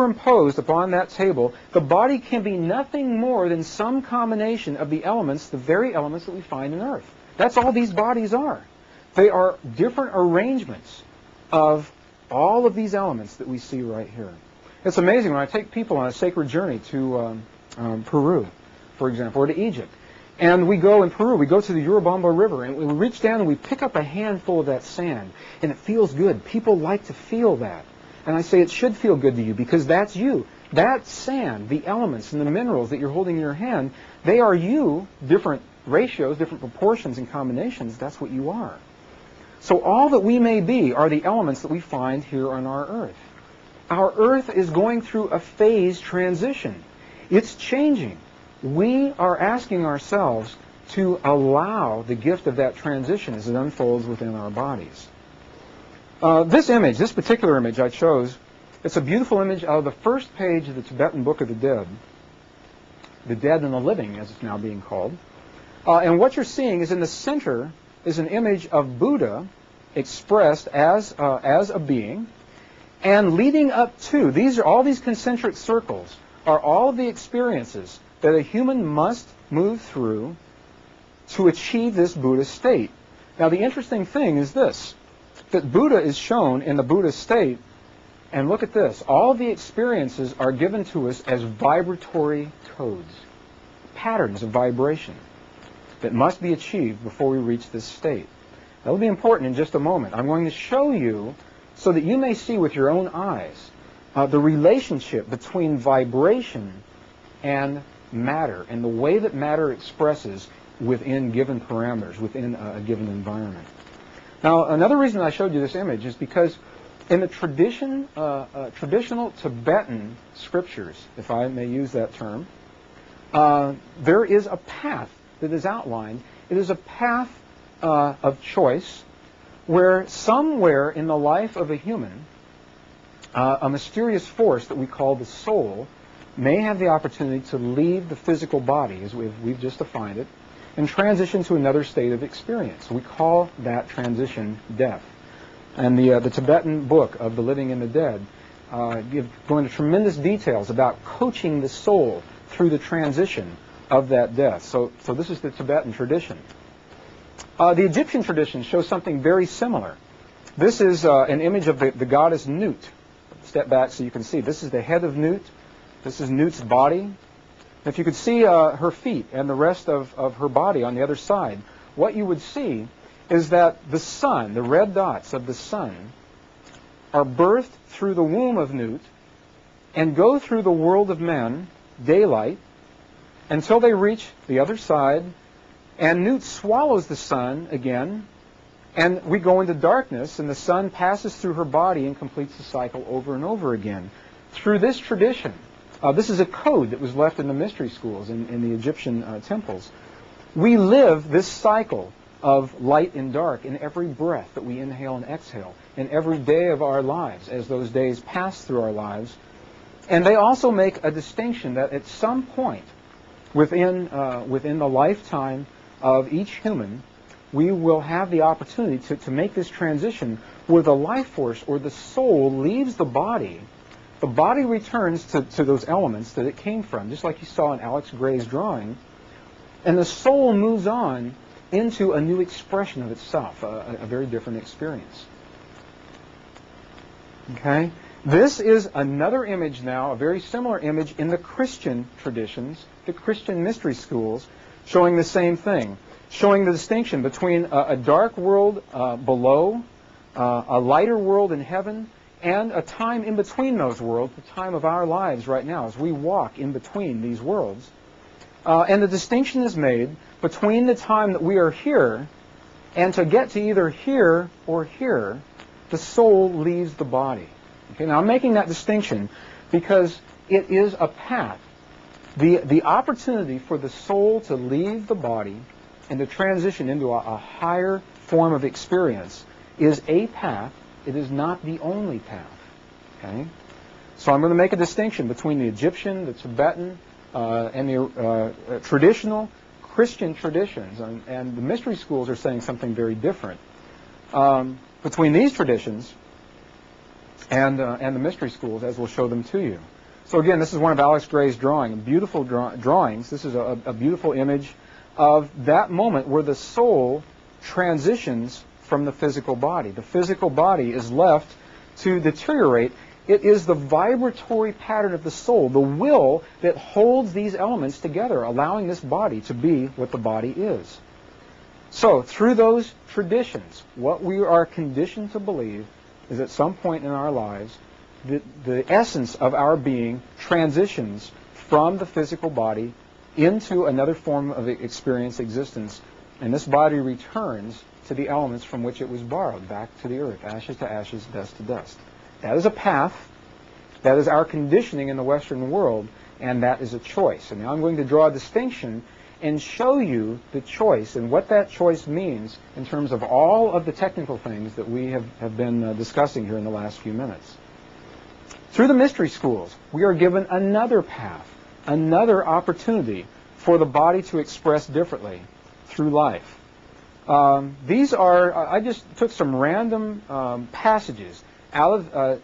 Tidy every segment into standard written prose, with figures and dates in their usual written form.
superimposed upon that table, the body can be nothing more than some combination of the elements, the very elements that we find in Earth. That's all these bodies are. They are different arrangements of all of these elements that we see right here. It's amazing when I take people on a sacred journey to Peru, for example, or to Egypt. And we go in Peru, we go to the Urubamba River, and we reach down and we pick up a handful of that sand. And it feels good. People like to feel that. And I say it should feel good to you because that's you. That sand, the elements and the minerals that you're holding in your hand, they are you, different ratios, different proportions and combinations. That's what you are. So all that we may be are the elements that we find here on our Earth. Our Earth is going through a phase transition. It's changing. We are asking ourselves to allow the gift of that transition as it unfolds within our bodies. This image, this particular image I chose, it's a beautiful image out of the first page of the Tibetan Book of the Dead and the Living, as it's now being called. And what you're seeing is in the center is an image of Buddha expressed as a being, and leading up to, these are all these concentric circles, are all of the experiences that a human must move through to achieve this Buddha state. Now the interesting thing is this, that Buddha is shown in the Buddha state, and look at this, all the experiences are given to us as vibratory codes, patterns of vibration that must be achieved before we reach this state. That will be important in just a moment. I'm going to show you so that you may see with your own eyes the relationship between vibration and matter and the way that matter expresses within given parameters, within a given environment. Now, another reason I showed you this image is because in the traditional Tibetan scriptures, if I may use that term, there is a path that is outlined. It is a path of choice where somewhere in the life of a human, a mysterious force that we call the soul may have the opportunity to leave the physical body, as we've just defined it, and transition to another state of experience. We call that transition death. And the Tibetan book of the Living and the Dead go into tremendous details about coaching the soul through the transition of that death. So this is the Tibetan tradition. The Egyptian tradition shows something very similar. This is an image of the goddess Nut. Step back so you can see. This is the head of Nut. This is Nut's body. If you could see her feet and the rest of her body on the other side, what you would see is that the sun, the red dots of the sun, are birthed through the womb of Nut and go through the world of men, daylight, until they reach the other side, and Nut swallows the sun again, and we go into darkness, and the sun passes through her body and completes the cycle over and over again. Through this tradition, this is a code that was left in the mystery schools in the Egyptian temples. We live this cycle of light and dark in every breath that we inhale and exhale, in every day of our lives as those days pass through our lives. And they also make a distinction that at some point within the lifetime of each human, we will have the opportunity to make this transition where the life force or the soul leaves the body. The body returns to those elements that it came from, just like you saw in Alex Gray's drawing, and the soul moves on into a new expression of itself, a very different experience. Okay? This is another image now, a very similar image in the Christian traditions, the Christian mystery schools, showing the same thing, showing the distinction between a dark world below, a lighter world in heaven, and a time in between those worlds, the time of our lives right now, as we walk in between these worlds. And the distinction is made between the time that we are here and to get to either here or here, the soul leaves the body. Okay, now I'm making that distinction because it is a path. The opportunity for the soul to leave the body and to transition into a higher form of experience is a path. It is not the only path. Okay? So I'm going to make a distinction between the Egyptian, the Tibetan, and the traditional Christian traditions. And the mystery schools are saying something very different. Between these traditions, and the mystery schools, as we'll show them to you. So again, this is one of Alex Gray's beautiful drawings. This is a beautiful image of that moment where the soul transitions from the physical body. The physical body is left to deteriorate. It is the vibratory pattern of the soul, the will, that holds these elements together, allowing this body to be what the body is. So, through those traditions, what we are conditioned to believe is at some point in our lives, the essence of our being transitions from the physical body into another form of experience existence, and this body returns to the elements from which it was borrowed, back to the earth, ashes to ashes, dust to dust. That is a path. That is our conditioning in the Western world, and that is a choice. And now I'm going to draw a distinction and show you the choice and what that choice means in terms of all of the technical things that we have been discussing here in the last few minutes. Through the mystery schools, we are given another path, another opportunity for the body to express differently through life. These are, I just took some random passages out of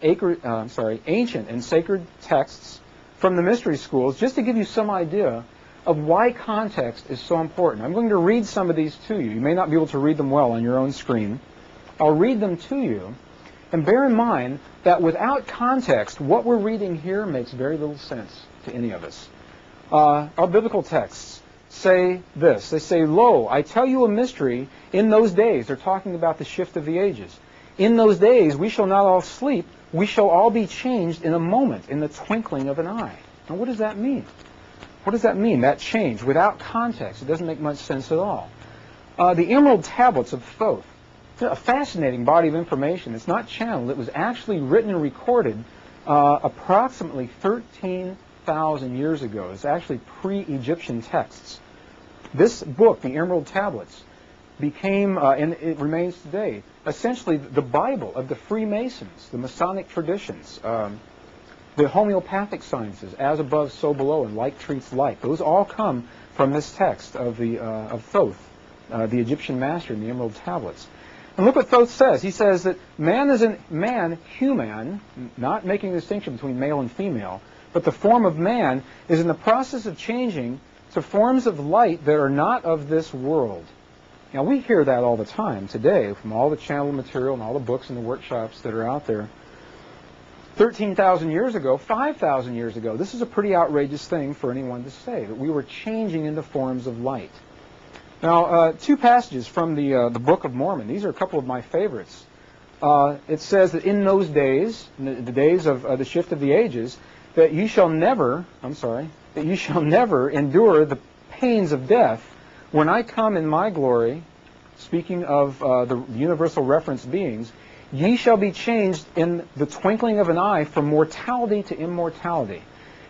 ancient and sacred texts from the mystery schools, just to give you some idea of why context is so important. I'm going to read some of these to you. You may not be able to read them well on your own screen. I'll read them to you, and bear in mind that without context, what we're reading here makes very little sense to any of us. Our biblical texts say this. They say, "Lo, I tell you a mystery. In those days," they're talking about the shift of the ages. "In those days we shall not all sleep. We shall all be changed in a moment, in the twinkling of an eye." Now, what does that mean? What does that mean, that change? Without context, it doesn't make much sense at all. The Emerald Tablets of Thoth, a fascinating body of information. It's not channeled. It was actually written and recorded approximately 13,000 years ago. It's actually pre-Egyptian texts. This book, the Emerald Tablets, became, and it remains today, essentially the Bible of the Freemasons, the Masonic traditions, the homeopathic sciences, as above, so below, and like treats like. Those all come from this text of Thoth, the Egyptian master in the Emerald Tablets. And look what Thoth says. He says that human, not making a distinction between male and female, but the form of man is in the process of changing to forms of light that are not of this world. Now, we hear that all the time today from all the channel material and all the books and the workshops that are out there. 13,000 years ago, 5,000 years ago, this is a pretty outrageous thing for anyone to say, that we were changing into forms of light. Now, two passages from the Book of Mormon. These are a couple of my favorites. It says that in those days, in the days of the shift of the ages, that you shall never endure the pains of death when I come in my glory, speaking of the universal reference beings. Ye shall be changed in the twinkling of an eye from mortality to immortality.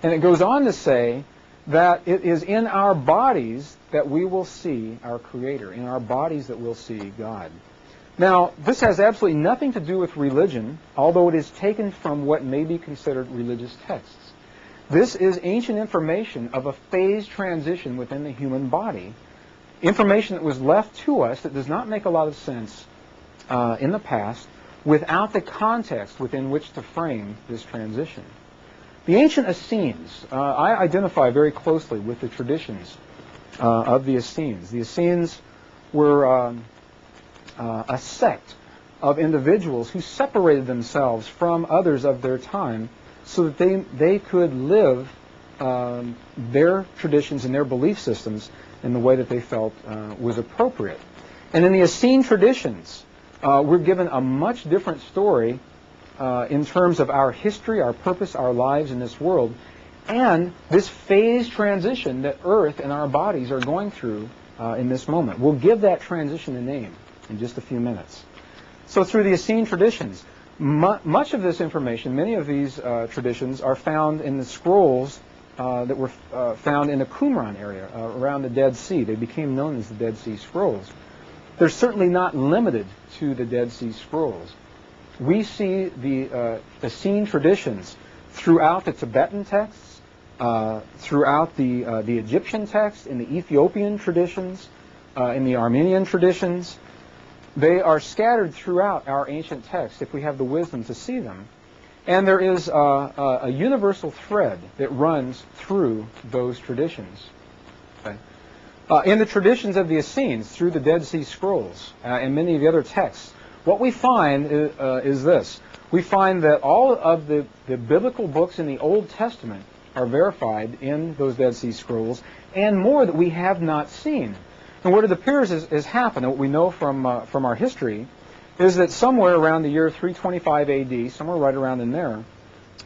And it goes on to say that it is in our bodies that we will see our Creator, in our bodies that we'll see God. Now, this has absolutely nothing to do with religion, although it is taken from what may be considered religious texts. This is ancient information of a phase transition within the human body, information that was left to us that does not make a lot of sense in the past, without the context within which to frame this transition. The ancient Essenes, I identify very closely with the traditions of the Essenes. The Essenes were a sect of individuals who separated themselves from others of their time so that they could live their traditions and their belief systems in the way that they felt was appropriate. And in the Essene traditions, we're given a much different story in terms of our history, our purpose, our lives in this world, and this phase transition that Earth and our bodies are going through in this moment. We'll give that transition a name in just a few minutes. So through the Essene traditions, much of this information, many of these traditions are found in the scrolls that were found in the Qumran area around the Dead Sea. They became known as the Dead Sea Scrolls. They're certainly not limited to the Dead Sea Scrolls. We see the Essene traditions throughout the Tibetan texts, throughout the Egyptian texts, in the Ethiopian traditions, in the Armenian traditions. They are scattered throughout our ancient texts if we have the wisdom to see them. And there is a universal thread that runs through those traditions. Okay. In the traditions of the Essenes, through the Dead Sea Scrolls and many of the other texts, what we find is this. We find that all of the biblical books in the Old Testament are verified in those Dead Sea Scrolls, and more that we have not seen. And what it appears has happened, and what we know from our history, is that somewhere around the year 325 A.D., somewhere right around in there,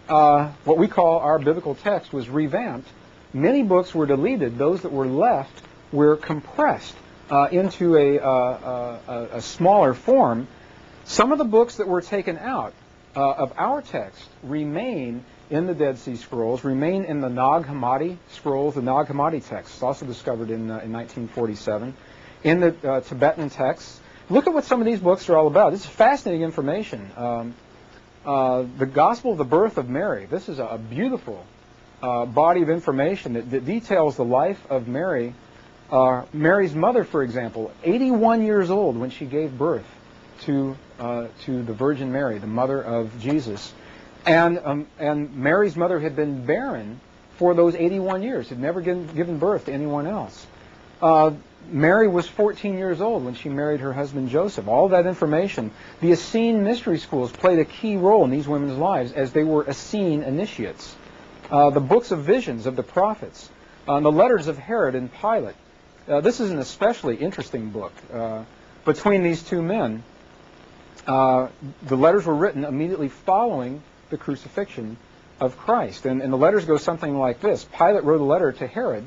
what we call our biblical text was revamped. Many books were deleted. Those that were left were compressed into a smaller form. Some of the books that were taken out of our text remain in the Dead Sea Scrolls, remain in the Nag Hammadi scrolls, the Nag Hammadi texts, also discovered in 1947, in the Tibetan texts. Look at what some of these books are all about. This is fascinating information. The Gospel of the Birth of Mary. This is a beautiful body of information that details the life of Mary. Mary's mother, for example, 81 years old when she gave birth to the Virgin Mary, the mother of Jesus. And Mary's mother had been barren for those 81 years, had never given birth to anyone else. Mary was 14 years old when she married her husband Joseph. All that information. The Essene mystery schools played a key role in these women's lives as they were Essene initiates. The books of visions of the prophets, the letters of Herod and Pilate. This is an especially interesting book. Between these two men, the letters were written immediately following the crucifixion of Christ. And the letters go something like this. Pilate wrote a letter to Herod,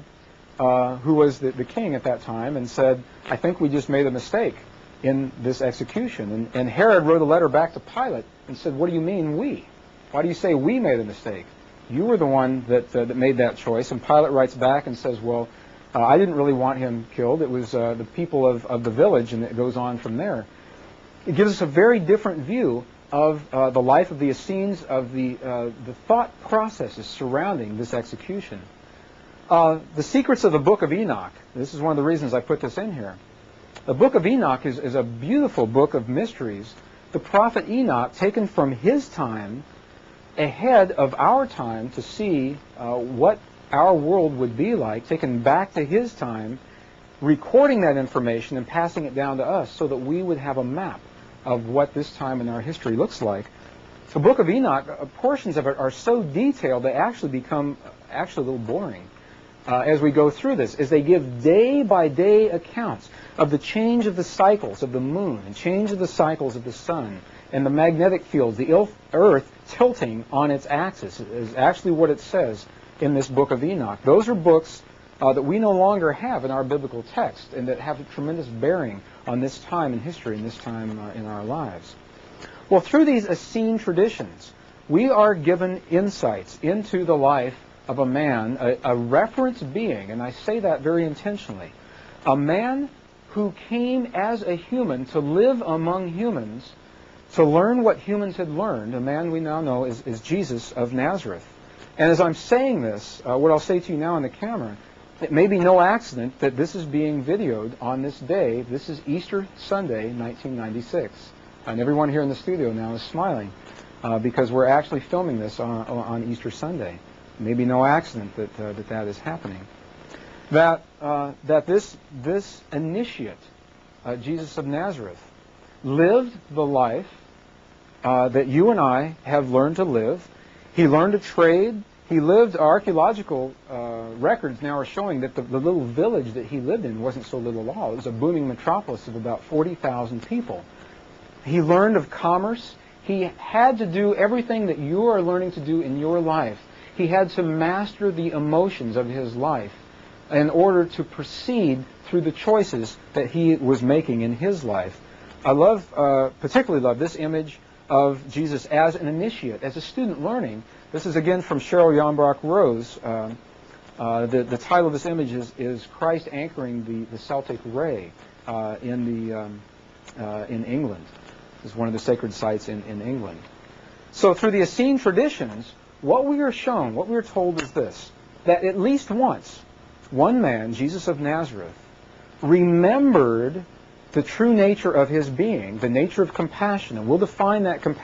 who was the king at that time, and said, I think we just made a mistake in this execution. And Herod wrote a letter back to Pilate and said, what do you mean we? Why do you say we made a mistake? You were the one that made that choice. And Pilate writes back and says, well, I didn't really want him killed. It was the people of the village, and it goes on from there. It gives us a very different view of the life of the Essenes, of the thought processes surrounding this execution. The secrets of the Book of Enoch. This is one of the reasons I put this in here. The Book of Enoch is a beautiful book of mysteries. The prophet Enoch, taken from his time ahead of our time to see what our world would be like, taken back to his time, recording that information and passing it down to us so that we would have a map of what this time in our history looks like. The Book of Enoch, portions of it are so detailed they actually become a little boring as we go through this, as they give day-by-day accounts of the change of the cycles of the moon and change of the cycles of the sun and the magnetic fields, the earth tilting on its axis is actually what it says in this Book of Enoch. Those are books that we no longer have in our biblical text and that have a tremendous bearing on this time in history and this time in our lives. Well, through these Essene traditions, we are given insights into the life of a man, a reference being, and I say that very intentionally, a man who came as a human to live among humans, to learn what humans had learned. A man we now know is Jesus of Nazareth. And as I'm saying this, what I'll say to you now on the camera, it may be no accident that this is being videoed on this day. This is Easter Sunday, 1996. And everyone here in the studio now is smiling because we're actually filming this on Easter Sunday. Maybe no accident that is happening. That this initiate, Jesus of Nazareth, lived the life that you and I have learned to live. He learned to trade. He lived. Archaeological records now are showing that the little village that he lived in wasn't so little at all. It was a booming metropolis of about 40,000 people. He learned of commerce. He had to do everything that you are learning to do in your life. He had to master the emotions of his life in order to proceed through the choices that he was making in his life. I particularly love this image of Jesus as an initiate, as a student learning. This is again from Cheryl Yonbrock Rose. The title of this image is Christ Anchoring the Celtic Ray in England. This is one of the sacred sites in England. So through the Essene traditions, what we are shown, what we are told is this, that at least once, one man, Jesus of Nazareth, remembered the true nature of his being, the nature of compassion. And we'll define that compassion